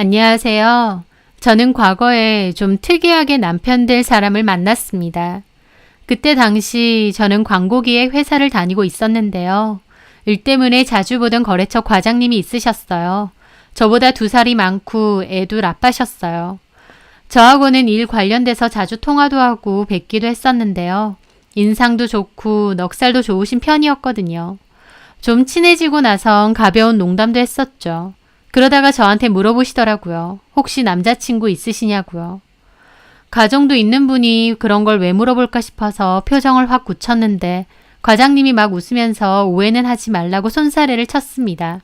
안녕하세요. 저는 과거에 좀 특이하게 남편 될 사람을 만났습니다. 그때 당시 저는 광고기획 회사를 다니고 있었는데요. 일 때문에 자주 보던 거래처 과장님이 있으셨어요. 저보다 2살이 많고 애도 아빠셨어요. 저하고는 일 관련돼서 자주 통화도 하고 뵙기도 했었는데요. 인상도 좋고 넉살도 좋으신 편이었거든요. 좀 친해지고 나선 가벼운 농담도 했었죠. 그러다가 저한테 물어보시더라고요. 혹시 남자친구 있으시냐고요. 가정도 있는 분이 그런 걸 왜 물어볼까 싶어서 표정을 확 굳혔는데 과장님이 막 웃으면서 오해는 하지 말라고 손사래를 쳤습니다.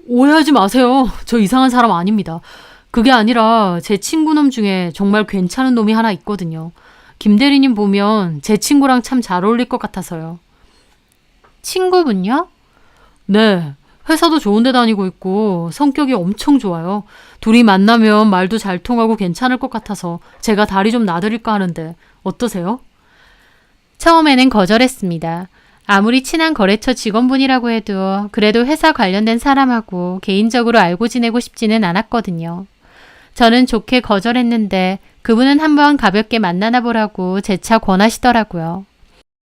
오해하지 마세요. 저 이상한 사람 아닙니다. 그게 아니라 제 친구놈 중에 정말 괜찮은 놈이 하나 있거든요. 김 대리님 보면 제 친구랑 참 잘 어울릴 것 같아서요. 친구분요? 네. 회사도 좋은 데 다니고 있고 성격이 엄청 좋아요. 둘이 만나면 말도 잘 통하고 괜찮을 것 같아서 제가 다리 좀 놔드릴까 하는데 어떠세요? 처음에는 거절했습니다. 아무리 친한 거래처 직원분이라고 해도 그래도 회사 관련된 사람하고 개인적으로 알고 지내고 싶지는 않았거든요. 저는 좋게 거절했는데 그분은 한번 가볍게 만나나 보라고 재차 권하시더라고요.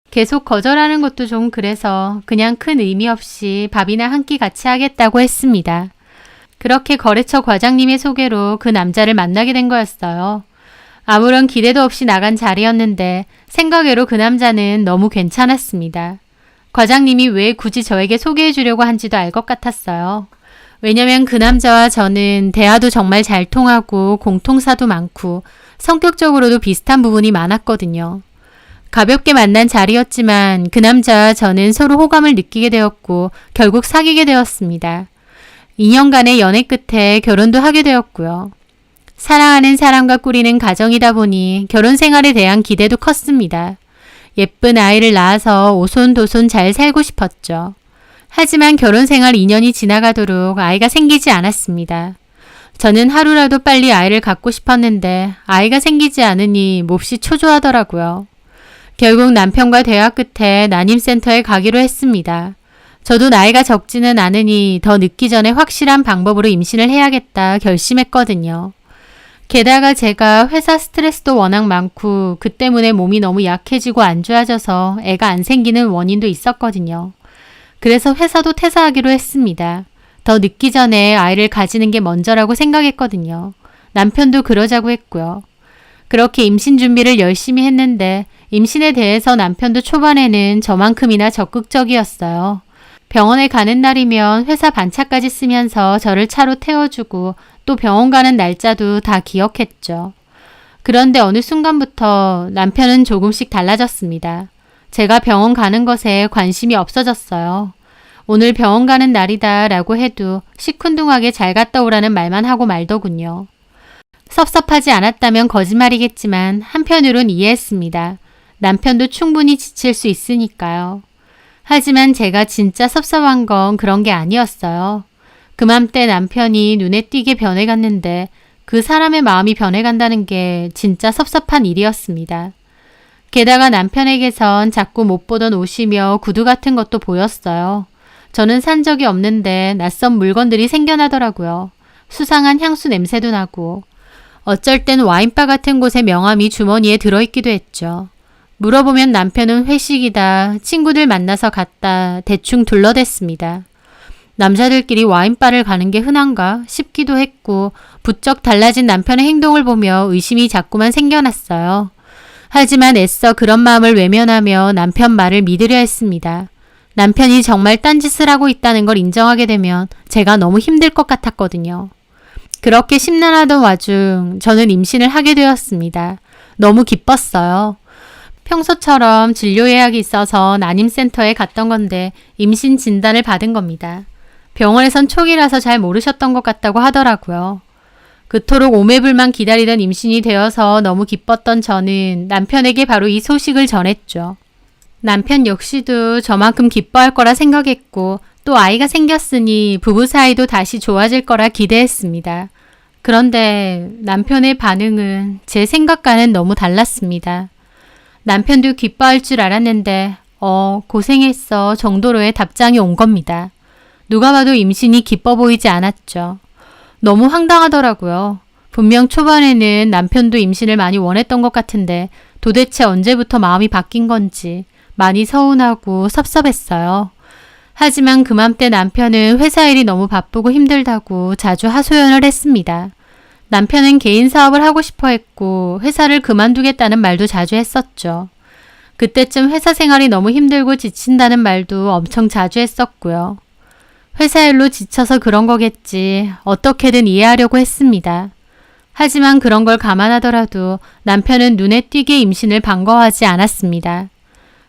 계속 거절하는 것도 좀 그래서 그냥 큰 의미 없이 밥이나 한 끼 같이 하겠다고 했습니다. 그렇게 거래처 과장님의 소개로 그 남자를 만나게 된 거였어요. 아무런 기대도 없이 나간 자리였는데 생각외로 그 남자는 너무 괜찮았습니다. 과장님이 왜 굳이 저에게 소개해 주려고 한지도 알 것 같았어요. 왜냐면 그 남자와 저는 대화도 정말 잘 통하고 공통사도 많고 성격적으로도 비슷한 부분이 많았거든요. 가볍게 만난 자리였지만 그 남자와 저는 서로 호감을 느끼게 되었고 결국 사귀게 되었습니다. 2년간의 연애 끝에 결혼도 하게 되었고요. 사랑하는 사람과 꾸리는 가정이다 보니 결혼 생활에 대한 기대도 컸습니다. 예쁜 아이를 낳아서 오손도손 잘 살고 싶었죠. 하지만 결혼 생활 2년이 지나가도록 아이가 생기지 않았습니다. 저는 하루라도 빨리 아이를 갖고 싶었는데 아이가 생기지 않으니 몹시 초조하더라고요. 결국 남편과 대화 끝에 난임센터에 가기로 했습니다. 저도 나이가 적지는 않으니 더 늦기 전에 확실한 방법으로 임신을 해야겠다 결심했거든요. 게다가 제가 회사 스트레스도 워낙 많고 그 때문에 몸이 너무 약해지고 안 좋아져서 애가 안 생기는 원인도 있었거든요. 그래서 회사도 퇴사하기로 했습니다. 더 늦기 전에 아이를 가지는 게 먼저라고 생각했거든요. 남편도 그러자고 했고요. 그렇게 임신 준비를 열심히 했는데 임신에 대해서 남편도 초반에는 저만큼이나 적극적이었어요. 병원에 가는 날이면 회사 반차까지 쓰면서 저를 차로 태워주고 또 병원 가는 날짜도 다 기억했죠. 그런데 어느 순간부터 남편은 조금씩 달라졌습니다. 제가 병원 가는 것에 관심이 없어졌어요. 오늘 병원 가는 날이다 라고 해도 시큰둥하게 잘 갔다 오라는 말만 하고 말더군요. 섭섭하지 않았다면 거짓말이겠지만 한편으론 이해했습니다. 남편도 충분히 지칠 수 있으니까요. 하지만 제가 진짜 섭섭한 건 그런 게 아니었어요. 그맘때 남편이 눈에 띄게 변해갔는데 그 사람의 마음이 변해간다는 게 진짜 섭섭한 일이었습니다. 게다가 남편에게선 자꾸 못 보던 옷이며 구두 같은 것도 보였어요. 저는 산 적이 없는데 낯선 물건들이 생겨나더라고요. 수상한 향수 냄새도 나고 어쩔 땐 와인바 같은 곳의 명함이 주머니에 들어있기도 했죠. 물어보면 남편은 회식이다, 친구들 만나서 갔다 대충 둘러댔습니다. 남자들끼리 와인바를 가는 게 흔한가 싶기도 했고 부쩍 달라진 남편의 행동을 보며 의심이 자꾸만 생겨났어요. 하지만 애써 그런 마음을 외면하며 남편 말을 믿으려 했습니다. 남편이 정말 딴짓을 하고 있다는 걸 인정하게 되면 제가 너무 힘들 것 같았거든요. 그렇게 심란하던 와중 저는 임신을 하게 되었습니다. 너무 기뻤어요. 평소처럼 진료 예약이 있어서 난임센터에 갔던 건데 임신 진단을 받은 겁니다. 병원에선 초기라서 잘 모르셨던 것 같다고 하더라고요. 그토록 오매불만 기다리던 임신이 되어서 너무 기뻤던 저는 남편에게 바로 이 소식을 전했죠. 남편 역시도 저만큼 기뻐할 거라 생각했고 또 아이가 생겼으니 부부 사이도 다시 좋아질 거라 기대했습니다. 그런데 남편의 반응은 제 생각과는 너무 달랐습니다. 남편도 기뻐할 줄 알았는데 고생했어 정도로의 답장이 온 겁니다. 누가 봐도 임신이 기뻐 보이지 않았죠. 너무 황당하더라고요. 분명 초반에는 남편도 임신을 많이 원했던 것 같은데 도대체 언제부터 마음이 바뀐 건지 많이 서운하고 섭섭했어요. 하지만 그맘때 남편은 회사 일이 너무 바쁘고 힘들다고 자주 하소연을 했습니다. 남편은 개인 사업을 하고 싶어 했고 회사를 그만두겠다는 말도 자주 했었죠. 그때쯤 회사 생활이 너무 힘들고 지친다는 말도 엄청 자주 했었고요. 회사 일로 지쳐서 그런 거겠지 어떻게든 이해하려고 했습니다. 하지만 그런 걸 감안하더라도 남편은 눈에 띄게 임신을 반가워하지 않았습니다.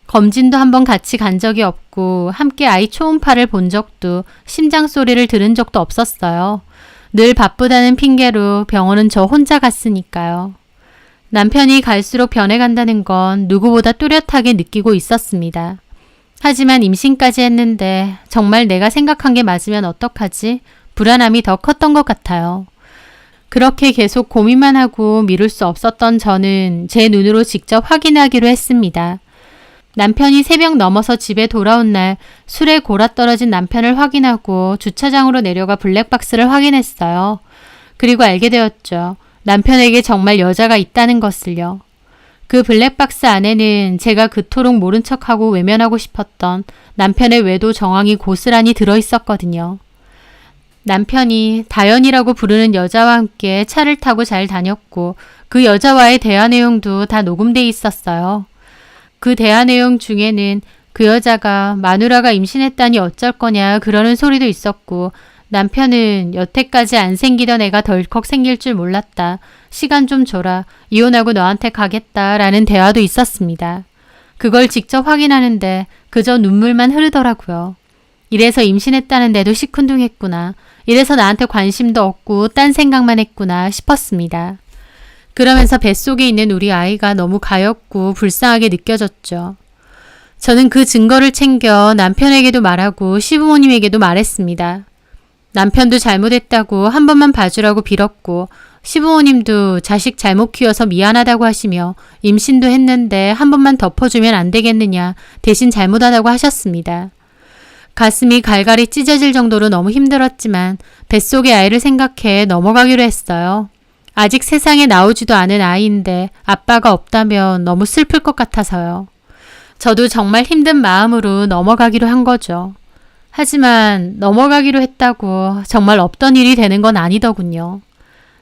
검진도 한번 같이 간 적이 없고 함께 아이 초음파를 본 적도 심장 소리를 들은 적도 없었어요. 늘 바쁘다는 핑계로 병원은 저 혼자 갔으니까요. 남편이 갈수록 변해간다는 건 누구보다 뚜렷하게 느끼고 있었습니다. 하지만 임신까지 했는데 정말 내가 생각한 게 맞으면 어떡하지? 불안함이 더 컸던 것 같아요. 그렇게 계속 고민만 하고 미룰 수 없었던 저는 제 눈으로 직접 확인하기로 했습니다. 남편이 새벽 넘어서 집에 돌아온 날 술에 골아떨어진 남편을 확인하고 주차장으로 내려가 블랙박스를 확인했어요. 그리고 알게 되었죠. 남편에게 정말 여자가 있다는 것을요. 그 블랙박스 안에는 제가 그토록 모른 척하고 외면하고 싶었던 남편의 외도 정황이 고스란히 들어있었거든요. 남편이 다연이라고 부르는 여자와 함께 차를 타고 잘 다녔고 그 여자와의 대화 내용도 다 녹음돼 있었어요. 그 대화 내용 중에는 그 여자가 마누라가 임신했다니 어쩔 거냐 그러는 소리도 있었고 남편은 여태까지 안 생기던 애가 덜컥 생길 줄 몰랐다. 시간 좀 줘라. 이혼하고 너한테 가겠다 라는 대화도 있었습니다. 그걸 직접 확인하는데 그저 눈물만 흐르더라고요. 이래서 임신했다는데도 시큰둥했구나. 이래서 나한테 관심도 없고 딴 생각만 했구나 싶었습니다. 그러면서 뱃속에 있는 우리 아이가 너무 가엾고 불쌍하게 느껴졌죠. 저는 그 증거를 챙겨 남편에게도 말하고 시부모님에게도 말했습니다. 남편도 잘못했다고 한 번만 봐주라고 빌었고 시부모님도 자식 잘못 키워서 미안하다고 하시며 임신도 했는데 한 번만 덮어주면 안 되겠느냐 대신 잘못하다고 하셨습니다. 가슴이 갈갈이 찢어질 정도로 너무 힘들었지만 뱃속의 아이를 생각해 넘어가기로 했어요. 아직 세상에 나오지도 않은 아이인데 아빠가 없다면 너무 슬플 것 같아서요. 저도 정말 힘든 마음으로 넘어가기로 한 거죠. 하지만 넘어가기로 했다고 정말 없던 일이 되는 건 아니더군요.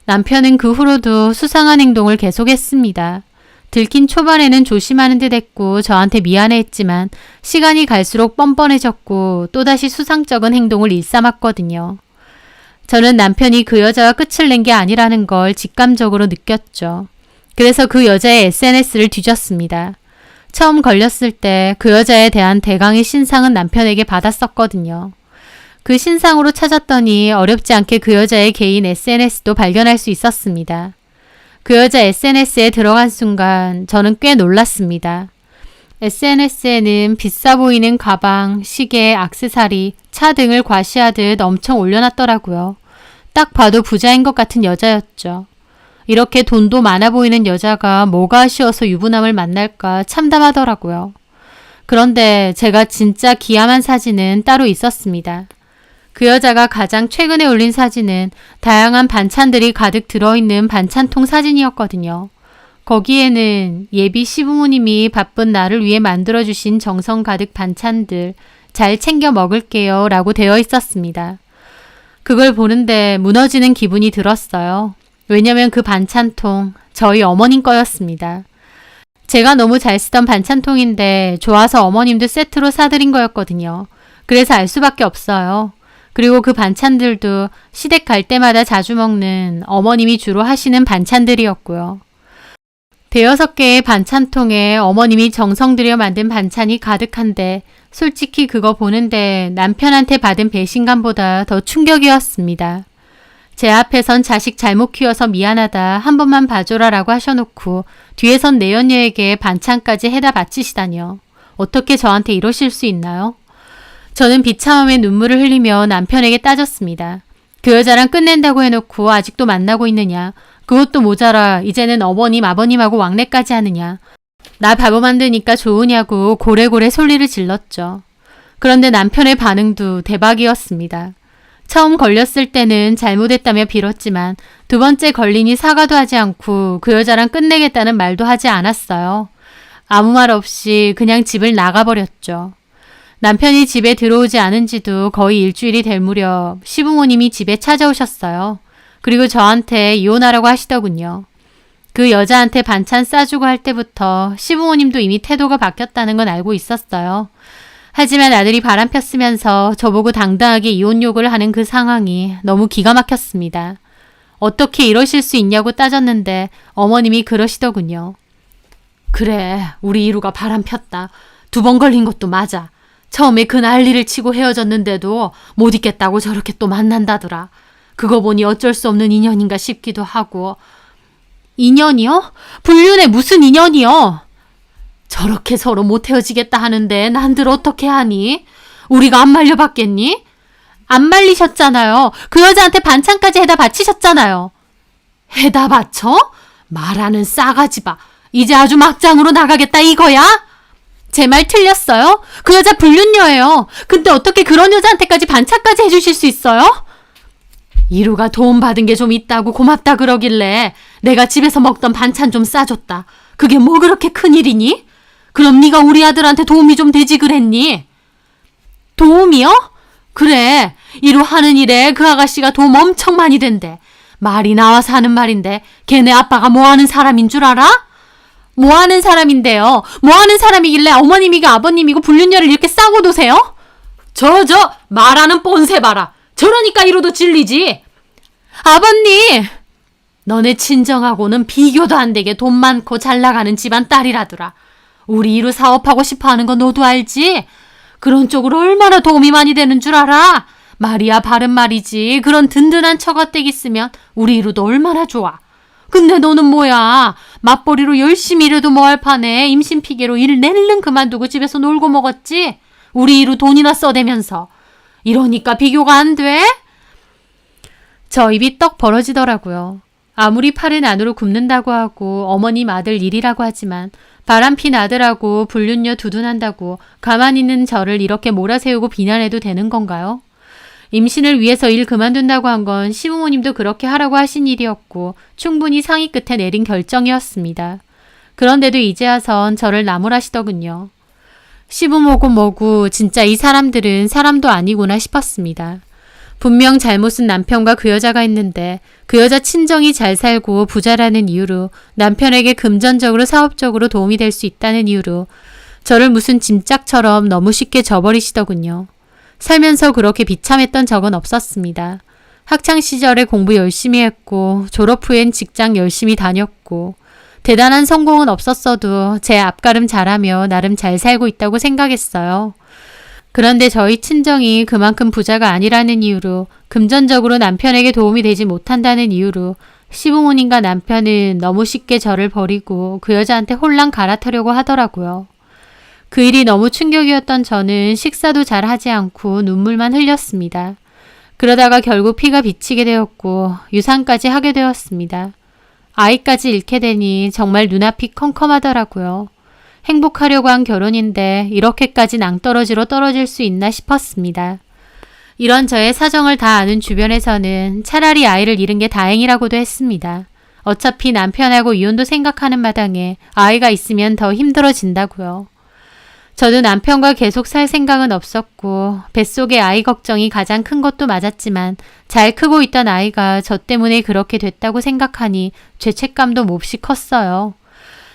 남편은 그 후로도 수상한 행동을 계속했습니다. 들킨 초반에는 조심하는 듯 했고 저한테 미안해했지만 시간이 갈수록 뻔뻔해졌고 또다시 수상쩍은 행동을 일삼았거든요. 저는 남편이 그 여자와 끝을 낸 게 아니라는 걸 직감적으로 느꼈죠. 그래서 그 여자의 SNS를 뒤졌습니다. 처음 걸렸을 때 그 여자에 대한 대강의 신상은 남편에게 받았었거든요. 그 신상으로 찾았더니 어렵지 않게 그 여자의 개인 SNS도 발견할 수 있었습니다. 그 여자 SNS에 들어간 순간 저는 꽤 놀랐습니다. SNS에는 비싸 보이는 가방, 시계, 액세서리, 차 등을 과시하듯 엄청 올려놨더라고요. 딱 봐도 부자인 것 같은 여자였죠. 이렇게 돈도 많아 보이는 여자가 뭐가 아쉬워서 유부남을 만날까 참담하더라고요. 그런데 제가 진짜 기함한 사진은 따로 있었습니다. 그 여자가 가장 최근에 올린 사진은 다양한 반찬들이 가득 들어있는 반찬통 사진이었거든요. 거기에는 예비 시부모님이 바쁜 나를 위해 만들어주신 정성 가득 반찬들 잘 챙겨 먹을게요 라고 되어 있었습니다. 그걸 보는데 무너지는 기분이 들었어요. 왜냐면 그 반찬통 저희 어머님 거였습니다. 제가 너무 잘 쓰던 반찬통인데 좋아서 어머님도 세트로 사드린 거였거든요. 그래서 알 수밖에 없어요. 그리고 그 반찬들도 시댁 갈 때마다 자주 먹는 어머님이 주로 하시는 반찬들이었고요. 5-6개의 반찬통에 어머님이 정성 들여 만든 반찬이 가득한데 솔직히 그거 보는데 남편한테 받은 배신감보다 더 충격이었습니다. 제 앞에선 자식 잘못 키워서 미안하다 한 번만 봐줘라 라고 하셔놓고 뒤에선 내연녀에게 반찬까지 해다 바치시다니요. 어떻게 저한테 이러실 수 있나요? 저는 비참함에 눈물을 흘리며 남편에게 따졌습니다. 그 여자랑 끝낸다고 해놓고 아직도 만나고 있느냐. 그것도 모자라 이제는 어머님 아버님하고 왕래까지 하느냐. 나 바보 만드니까 좋으냐고 고래고래 솔리를 질렀죠. 그런데 남편의 반응도 대박이었습니다. 처음 걸렸을 때는 잘못했다며 빌었지만 두 번째 걸리니 사과도 하지 않고 그 여자랑 끝내겠다는 말도 하지 않았어요. 아무 말 없이 그냥 집을 나가버렸죠. 남편이 집에 들어오지 않은 지도 거의 일주일이 될 무렵 시부모님이 집에 찾아오셨어요. 그리고 저한테 이혼하라고 하시더군요. 그 여자한테 반찬 싸주고 할 때부터 시부모님도 이미 태도가 바뀌었다는 건 알고 있었어요. 하지만 아들이 바람 폈으면서 저보고 당당하게 이혼 요구를 하는 그 상황이 너무 기가 막혔습니다. 어떻게 이러실 수 있냐고 따졌는데 어머님이 그러시더군요. 그래, 우리 이루가 바람 폈다. 2번 걸린 것도 맞아. 처음에 그 난리를 치고 헤어졌는데도 못 있겠다고 저렇게 또 만난다더라. 그거 보니 어쩔 수 없는 인연인가 싶기도 하고. 인연이요? 불륜에 무슨 인연이요? 저렇게 서로 못 헤어지겠다 하는데 난들 어떻게 하니? 우리가 안 말려봤겠니? 안 말리셨잖아요. 그 여자한테 반찬까지 해다 바치셨잖아요. 해다 바쳐? 말하는 싸가지 봐. 이제 아주 막장으로 나가겠다 이거야? 제 말 틀렸어요? 그 여자 불륜녀예요. 근데 어떻게 그런 여자한테까지 반찬까지 해주실 수 있어요? 이루가 도움받은 게 좀 있다고 고맙다 그러길래 내가 집에서 먹던 반찬 좀 싸줬다. 그게 뭐 그렇게 큰일이니? 그럼 네가 우리 아들한테 도움이 좀 되지 그랬니? 도움이요? 그래, 이루 하는 일에 그 아가씨가 도움 엄청 많이 된대. 말이 나와서 하는 말인데 걔네 아빠가 뭐 하는 사람인 줄 알아? 뭐 하는 사람인데요? 뭐 하는 사람이길래 어머님이고 아버님이고 불륜녀를 이렇게 싸고 도세요? 말하는 뻔세 봐라. 저러니까 이루도 질리지. 아버님! 너네 친정하고는 비교도 안 되게 돈 많고 잘 나가는 집안 딸이라더라. 우리 이루 사업하고 싶어하는 거 너도 알지? 그런 쪽으로 얼마나 도움이 많이 되는 줄 알아? 말이야 바른 말이지. 그런 든든한 처가댁 있으면 우리 이루도 얼마나 좋아. 근데 너는 뭐야? 맞벌이로 열심히 일해도 뭐할 판에 임신 피계로 일 낼름 그만두고 집에서 놀고 먹었지? 우리 이루 돈이나 써대면서. 이러니까 비교가 안 돼? 저 입이 떡 벌어지더라고요. 아무리 팔은 안으로 굽는다고 하고 어머님 아들 일이라고 하지만 바람핀 아들하고 불륜녀 두둔한다고 가만히 있는 저를 이렇게 몰아세우고 비난해도 되는 건가요? 임신을 위해서 일 그만둔다고 한 건 시부모님도 그렇게 하라고 하신 일이었고 충분히 상의 끝에 내린 결정이었습니다. 그런데도 이제 와선 저를 나무라시더군요. 시부모고 뭐고 진짜 이 사람들은 사람도 아니구나 싶었습니다. 분명 잘못은 남편과 그 여자가 있는데 그 여자 친정이 잘 살고 부자라는 이유로 남편에게 금전적으로 사업적으로 도움이 될 수 있다는 이유로 저를 무슨 짐짝처럼 너무 쉽게 져버리시더군요. 살면서 그렇게 비참했던 적은 없었습니다. 학창시절에 공부 열심히 했고 졸업 후엔 직장 열심히 다녔고 대단한 성공은 없었어도 제 앞가름 잘하며 나름 잘 살고 있다고 생각했어요. 그런데 저희 친정이 그만큼 부자가 아니라는 이유로 금전적으로 남편에게 도움이 되지 못한다는 이유로 시부모님과 남편은 너무 쉽게 저를 버리고 그 여자한테 홀랑 갈아타려고 하더라고요. 그 일이 너무 충격이었던 저는 식사도 잘 하지 않고 눈물만 흘렸습니다. 그러다가 결국 피가 비치게 되었고 유산까지 하게 되었습니다. 아이까지 잃게 되니 정말 눈앞이 컴컴하더라고요. 행복하려고 한 결혼인데 이렇게까지 낭떠러지로 떨어질 수 있나 싶었습니다. 이런 저의 사정을 다 아는 주변에서는 차라리 아이를 잃은 게 다행이라고도 했습니다. 어차피 남편하고 이혼도 생각하는 마당에 아이가 있으면 더 힘들어진다고요. 저도 남편과 계속 살 생각은 없었고 뱃속의 아이 걱정이 가장 큰 것도 맞았지만 잘 크고 있던 아이가 저 때문에 그렇게 됐다고 생각하니 죄책감도 몹시 컸어요.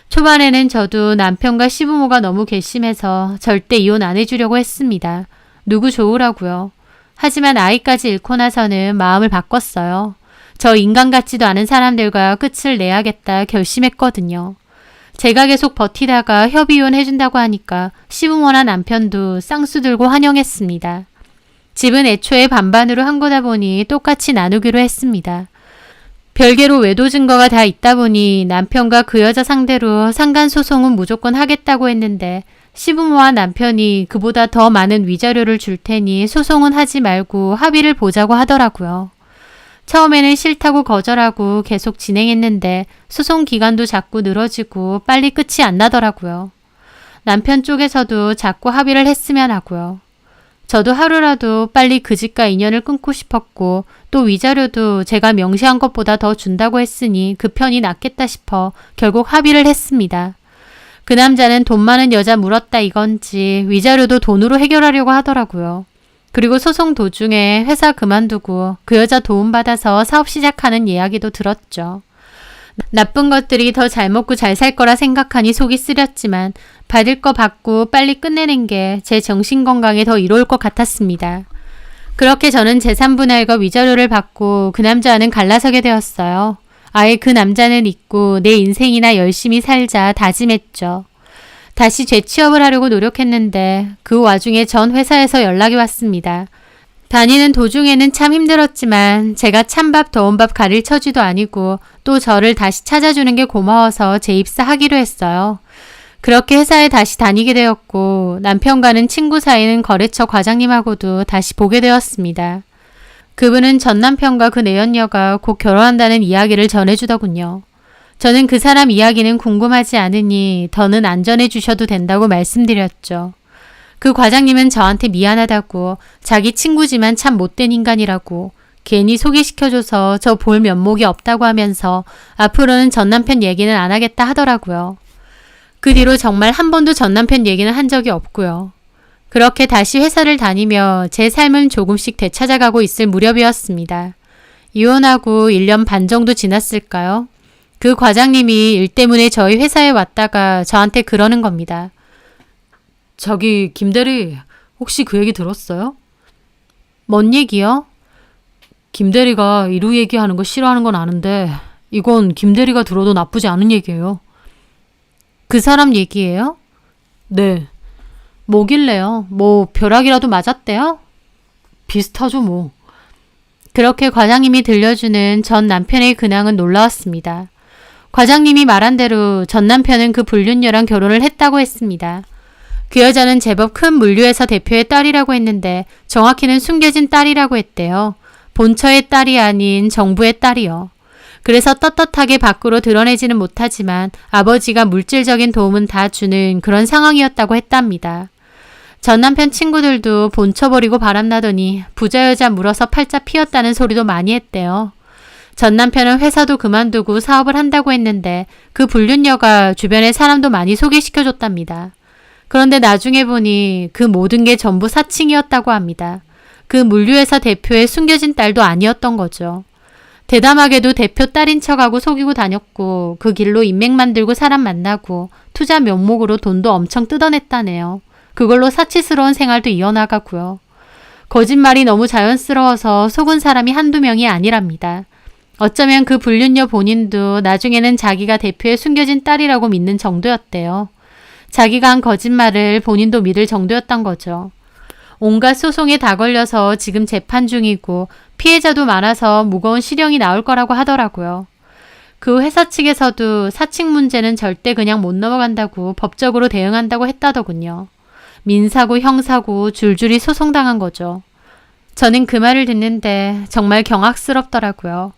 초반에는 저도 남편과 시부모가 너무 괘씸해서 절대 이혼 안 해주려고 했습니다. 누구 좋으라고요. 하지만 아이까지 잃고 나서는 마음을 바꿨어요. 저 인간 같지도 않은 사람들과 끝을 내야겠다 결심했거든요. 제가 계속 버티다가 협의혼 해준다고 하니까 시부모나 남편도 쌍수 들고 환영했습니다. 집은 애초에 반반으로 한 거다 보니 똑같이 나누기로 했습니다. 별개로 외도 증거가 다 있다 보니 남편과 그 여자 상대로 상간소송은 무조건 하겠다고 했는데 시부모와 남편이 그보다 더 많은 위자료를 줄 테니 소송은 하지 말고 합의를 보자고 하더라고요. 처음에는 싫다고 거절하고 계속 진행했는데 소송 기간도 자꾸 늘어지고 빨리 끝이 안 나더라고요. 남편 쪽에서도 자꾸 합의를 했으면 하고요. 저도 하루라도 빨리 그 집과 인연을 끊고 싶었고 또 위자료도 제가 명시한 것보다 더 준다고 했으니 그 편이 낫겠다 싶어 결국 합의를 했습니다. 그 남자는 돈 많은 여자 물었다 이건지 위자료도 돈으로 해결하려고 하더라고요. 그리고 소송 도중에 회사 그만두고 그 여자 도움받아서 사업 시작하는 이야기도 들었죠. 나쁜 것들이 더 잘 먹고 잘 살 거라 생각하니 속이 쓰렸지만 받을 거 받고 빨리 끝내는 게 제 정신건강에 더 이로울 것 같았습니다. 그렇게 저는 재산분할과 위자료를 받고 그 남자와는 갈라서게 되었어요. 아예 그 남자는 잊고 내 인생이나 열심히 살자 다짐했죠. 다시 재취업을 하려고 노력했는데 그 와중에 전 회사에서 연락이 왔습니다. 다니는 도중에는 참 힘들었지만 제가 찬밥 더운 밥 가릴 처지도 아니고 또 저를 다시 찾아주는 게 고마워서 재입사하기로 했어요. 그렇게 회사에 다시 다니게 되었고 남편과는 친구 사이는 거래처 과장님하고도 다시 보게 되었습니다. 그분은 전 남편과 그 내연녀가 곧 결혼한다는 이야기를 전해주더군요. 저는 그 사람 이야기는 궁금하지 않으니 더는 안 전해주셔도 된다고 말씀드렸죠. 그 과장님은 저한테 미안하다고 자기 친구지만 참 못된 인간이라고 괜히 소개시켜줘서 저 볼 면목이 없다고 하면서 앞으로는 전 남편 얘기는 안 하겠다 하더라고요. 그 뒤로 정말 한 번도 전 남편 얘기는 한 적이 없고요. 그렇게 다시 회사를 다니며 제 삶은 조금씩 되찾아가고 있을 무렵이었습니다. 이혼하고 1년 반 정도 지났을까요? 그 과장님이 일 때문에 저희 회사에 왔다가 저한테 그러는 겁니다. 저기 김대리 혹시 그 얘기 들었어요? 뭔 얘기요? 김대리가 이루 얘기하는 거 싫어하는 건 아는데 이건 김대리가 들어도 나쁘지 않은 얘기예요. 그 사람 얘기예요? 네. 뭐길래요? 뭐 벼락이라도 맞았대요? 비슷하죠 뭐. 그렇게 과장님이 들려주는 전 남편의 근황은 놀라웠습니다. 과장님이 말한 대로 전 남편은 그 불륜녀랑 결혼을 했다고 했습니다. 그 여자는 제법 큰 물류회사 대표의 딸이라고 했는데 정확히는 숨겨진 딸이라고 했대요. 본처의 딸이 아닌 정부의 딸이요. 그래서 떳떳하게 밖으로 드러내지는 못하지만 아버지가 물질적인 도움은 다 주는 그런 상황이었다고 했답니다. 전 남편 친구들도 본처 버리고 바람나더니 부자 여자 물어서 팔자 피었다는 소리도 많이 했대요. 전 남편은 회사도 그만두고 사업을 한다고 했는데 그 불륜녀가 주변에 사람도 많이 소개시켜줬답니다. 그런데 나중에 보니 그 모든 게 전부 사칭이었다고 합니다. 그 물류회사 대표의 숨겨진 딸도 아니었던 거죠. 대담하게도 대표 딸인 척하고 속이고 다녔고 그 길로 인맥 만들고 사람 만나고 투자 명목으로 돈도 엄청 뜯어냈다네요. 그걸로 사치스러운 생활도 이어나가고요. 거짓말이 너무 자연스러워서 속은 사람이 한두 명이 아니랍니다. 어쩌면 그 불륜녀 본인도 나중에는 자기가 대표의 숨겨진 딸이라고 믿는 정도였대요. 자기가 한 거짓말을 본인도 믿을 정도였던 거죠. 온갖 소송에 다 걸려서 지금 재판 중이고 피해자도 많아서 무거운 실형이 나올 거라고 하더라고요. 그 회사 측에서도 사칭 문제는 절대 그냥 못 넘어간다고 법적으로 대응한다고 했다더군요. 민사고 형사고 줄줄이 소송당한 거죠. 저는 그 말을 듣는데 정말 경악스럽더라고요.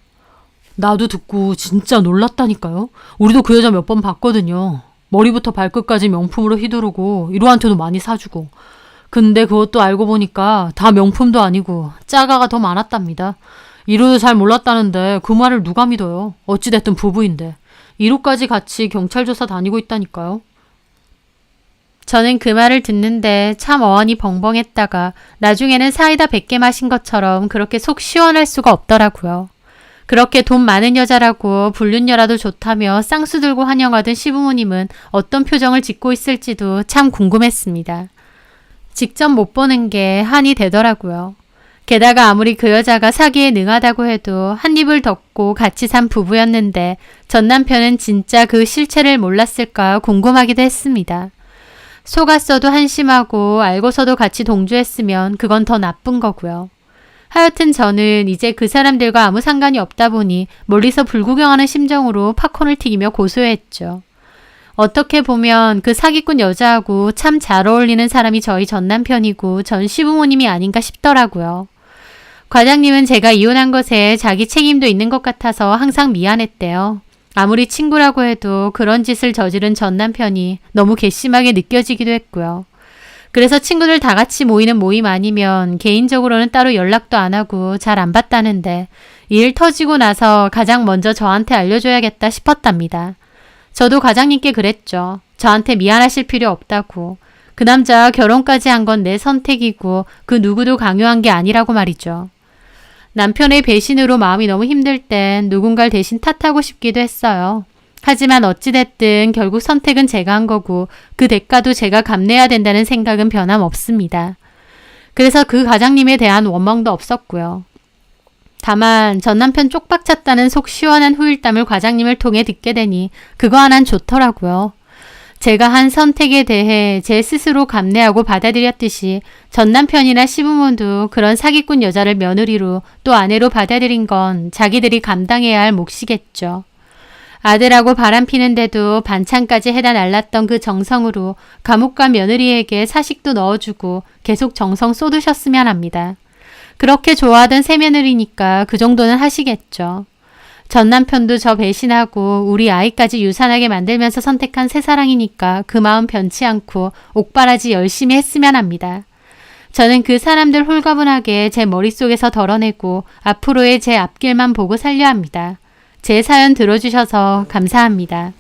나도 듣고 진짜 놀랐다니까요. 우리도 그 여자 몇 번 봤거든요. 머리부터 발끝까지 명품으로 휘두르고 이루한테도 많이 사주고. 근데 그것도 알고 보니까 다 명품도 아니고 짜가가 더 많았답니다. 이루도 잘 몰랐다는데 그 말을 누가 믿어요. 어찌됐든 부부인데. 이루까지 같이 경찰 조사 다니고 있다니까요. 저는 그 말을 듣는데 참 어안이 벙벙했다가 나중에는 사이다 100개 마신 것처럼 그렇게 속 시원할 수가 없더라고요. 그렇게 돈 많은 여자라고 불륜녀라도 좋다며 쌍수 들고 환영하던 시부모님은 어떤 표정을 짓고 있을지도 참 궁금했습니다. 직접 못 보는 게 한이 되더라고요. 게다가 아무리 그 여자가 사기에 능하다고 해도 한 입을 덮고 같이 산 부부였는데 전 남편은 진짜 그 실체를 몰랐을까 궁금하기도 했습니다. 속았어도 한심하고 알고서도 같이 동조했으면 그건 더 나쁜 거고요. 하여튼 저는 이제 그 사람들과 아무 상관이 없다 보니 멀리서 불구경하는 심정으로 팝콘을 튀기며 고소했죠. 어떻게 보면 그 사기꾼 여자하고 참 잘 어울리는 사람이 저희 전 남편이고 전 시부모님이 아닌가 싶더라고요. 과장님은 제가 이혼한 것에 자기 책임도 있는 것 같아서 항상 미안했대요. 아무리 친구라고 해도 그런 짓을 저지른 전 남편이 너무 괘씸하게 느껴지기도 했고요. 그래서 친구들 다 같이 모이는 모임 아니면 개인적으로는 따로 연락도 안 하고 잘 안 받다는데 이 일 터지고 나서 가장 먼저 저한테 알려줘야겠다 싶었답니다. 저도 과장님께 그랬죠. 저한테 미안하실 필요 없다고. 그 남자 결혼까지 한 건 내 선택이고 그 누구도 강요한 게 아니라고 말이죠. 남편의 배신으로 마음이 너무 힘들 땐 누군가를 대신 탓하고 싶기도 했어요. 하지만 어찌됐든 결국 선택은 제가 한 거고 그 대가도 제가 감내해야 된다는 생각은 변함없습니다. 그래서 그 과장님에 대한 원망도 없었고요. 다만 전 남편 쪽박찼다는 속 시원한 후일담을 과장님을 통해 듣게 되니 그거 하나는 좋더라고요. 제가 한 선택에 대해 제 스스로 감내하고 받아들였듯이 전 남편이나 시부모도 그런 사기꾼 여자를 며느리로 또 아내로 받아들인 건 자기들이 감당해야 할 몫이겠죠. 아들하고 바람피는데도 반찬까지 해다 날랐던 그 정성으로 감옥과 며느리에게 사식도 넣어주고 계속 정성 쏟으셨으면 합니다. 그렇게 좋아하던 새며느리니까 그 정도는 하시겠죠. 전 남편도 저 배신하고 우리 아이까지 유산하게 만들면서 선택한 새사랑이니까 그 마음 변치 않고 옥바라지 열심히 했으면 합니다. 저는 그 사람들 홀가분하게 제 머릿속에서 덜어내고 앞으로의 제 앞길만 보고 살려 합니다. 제 사연 들어주셔서 감사합니다.